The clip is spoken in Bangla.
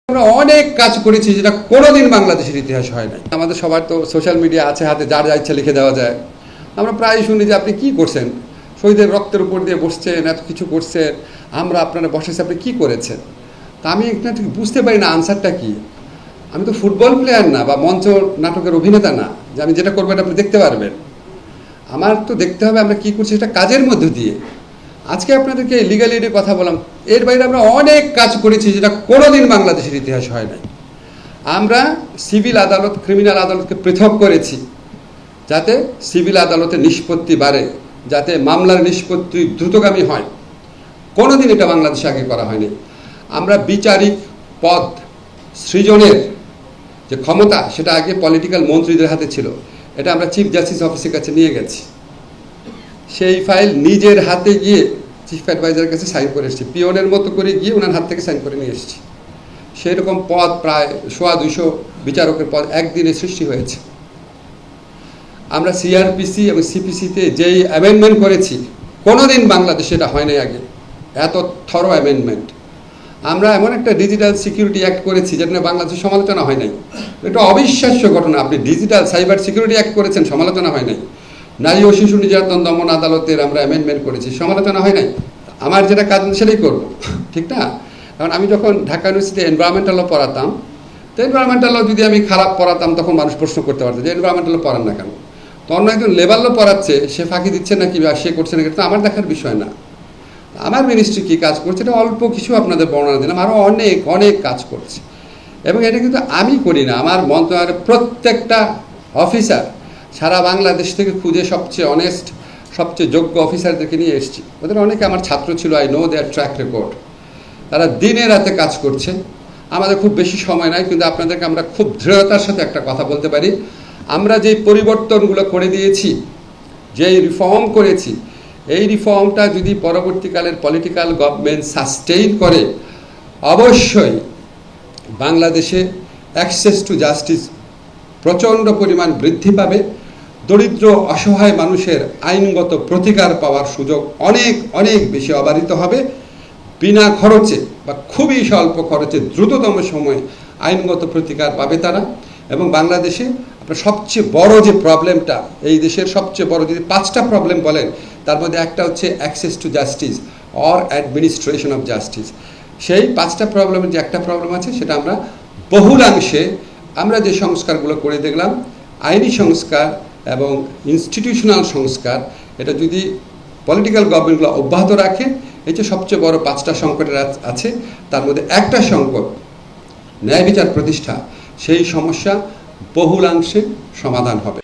আমরা অনেক কাজ করেছি যেটা কোনোদিন বাংলাদেশের ইতিহাস হয় নাই। আমাদের সবার তো সোশ্যাল মিডিয়া আছে হাতে, যার যা ইচ্ছা লিখে দেওয়া যায়। আমরা প্রায় শুনি যে আপনি কি করছেন, শহীদের রক্তের উপর দিয়ে বসছেন, এত কিছু করছেন, আমরা আপনারা বসেছি, আপনি কি করেছেন। তা আমি একটা ঠিক বুঝতে পারি না আনসারটা কি। আমি তো ফুটবল প্লেয়ার না বা মঞ্চ নাটকের অভিনেতা না যে আমি যেটা করবো এটা আপনি দেখতে পারবেন। আমার তো দেখতে হবে আমরা কি করছি সেটা কাজের মধ্য দিয়ে। আজকে আপনাদেরকে লিগ্যালিটির কথা বললাম, এর বাইরে আমরা অনেক কাজ করেছি যেটা কোনোদিন বাংলাদেশের ইতিহাস হয় নাই। আমরা সিভিল আদালত ক্রিমিনাল আদালতকে পৃথক করেছি যাতে সিভিল আদালতের নিষ্পত্তি বাড়ে, যাতে মামলার নিষ্পত্তি দ্রুতগামী হয়। কোনোদিন এটা বাংলাদেশে আগে করা হয়নি। আমরা বিচারিক পদ সৃজনের যে ক্ষমতা সেটা আগে পলিটিক্যাল মন্ত্রীদের হাতে ছিল, এটা আমরা চিফ জাস্টিস অফিসের কাছে নিয়ে গেছি। সেই ফাইল নিজের হাতে গিয়ে চিফ অ্যাডভাইজারের কাছে সাইন করে এসেছি, পিওনের মতো করে গিয়ে ওনার হাত থেকে সাইন করে নিয়ে এসেছি। সেই রকম পদ প্রায় 200 বিচারকের পদ একদিনে সৃষ্টি হয়েছে। আমরা সিআরপিসি এবং সিপিসিতে যেই অ্যামেন্ডমেন্ট করেছি কোনোদিন বাংলাদেশে এটা হয় নাই আগে, এত থরো অ্যামেন্ডমেন্ট। আমরা এমন একটা ডিজিটাল সিকিউরিটি অ্যাক্ট করেছি যেটা বাংলাদেশের সমালোচনা হয় নাই। এটা অবিশ্বাস্য ঘটনা। আপনি ডিজিটাল সাইবার সিকিউরিটি অ্যাক্ট করেছেন, সমালোচনা হয় নাই। নারী ও শিশু নির্যাতন দমন আদালতের আমরা অ্যামেন্ডমেন্ট করেছি, সমালোচনা হয় নাই। আমার যেটা কাজ সেটাই করব, ঠিক না? কারণ আমি যখন ঢাকা ইউনিভার্সিটিতে এনভায়রনমেন্টাল ল পড়াতাম, তো এনভায়রনমেন্টাল ল যদি আমি খারাপ পড়াতাম তখন মানুষ প্রশ্ন করতে পারতো যে এনভায়রনমেন্টাল ল পড়ান না কেন। তো অন্য একজন লেবার ল পড়াচ্ছে, সে ফাঁকি দিচ্ছে না কি বা সে করছে না, এটা তো আমার দেখার বিষয় না। আমার মিনিস্ট্রি কী কাজ করছে এটা অল্প কিছু আপনাদের বর্ণনা দিলাম, আরও অনেক অনেক কাজ করছে। এবং এটা কিন্তু আমি করি না, আমার মন্ত্রণালয়ের প্রত্যেকটা অফিসার সারা বাংলাদেশ থেকে খুঁজে সবচেয়ে অনেস্ট, সবচেয়ে যোগ্য অফিসারদেরকে নিয়ে এসেছি। ওদের অনেকে আমার ছাত্র ছিল, I know their track record. তারা দিনে রাতে কাজ করছে। আমাদের খুব বেশি সময় নাই, কিন্তু আপনাদেরকে আমরা খুব দৃঢ়তার সাথে একটা কথা বলতে পারি, আমরা যেই পরিবর্তনগুলো করে দিয়েছি, যেই রিফর্ম করেছি, এই রিফর্মটা যদি পরবর্তীকালের পলিটিক্যাল গভর্নমেন্ট সাস্টেইন করে, অবশ্যই বাংলাদেশে অ্যাক্সেস টু জাস্টিস প্রচণ্ড পরিমাণ বৃদ্ধি পাবে। দরিদ্র অসহায় মানুষের আইনগত প্রতিকার পাওয়ার সুযোগ অনেক অনেক বেশি অবারিত হবে। বিনা খরচে বা খুবই স্বল্প খরচে দ্রুততম সময়ে আইনগত প্রতিকার পাবে তারা। এবং বাংলাদেশে আপনার সবচেয়ে বড় যে প্রবলেমটা, এই দেশের সবচেয়ে বড় যদি 5টা প্রবলেম বলেন, তার মধ্যে একটা হচ্ছে access to justice or administration of justice. সেই 5টা প্রবলেমের যে একটা প্রবলেম আছে সেটা আমরা বহুলাংশে আমরা যে সংস্কারগুলো করে দেখলাম, আইনি সংস্কার এবং ইনস্টিটিউশনাল সংস্কার, এটা যদি পলিটিক্যাল গভর্নমেন্টগুলো অব্যাহত রাখে, এই যে সবচেয়ে বড় 5টা সংকটের আছে তার মধ্যে একটা সংকট ন্যায় বিচার প্রতিষ্ঠা, সেই সমস্যা বহুলাংশে সমাধান হবে।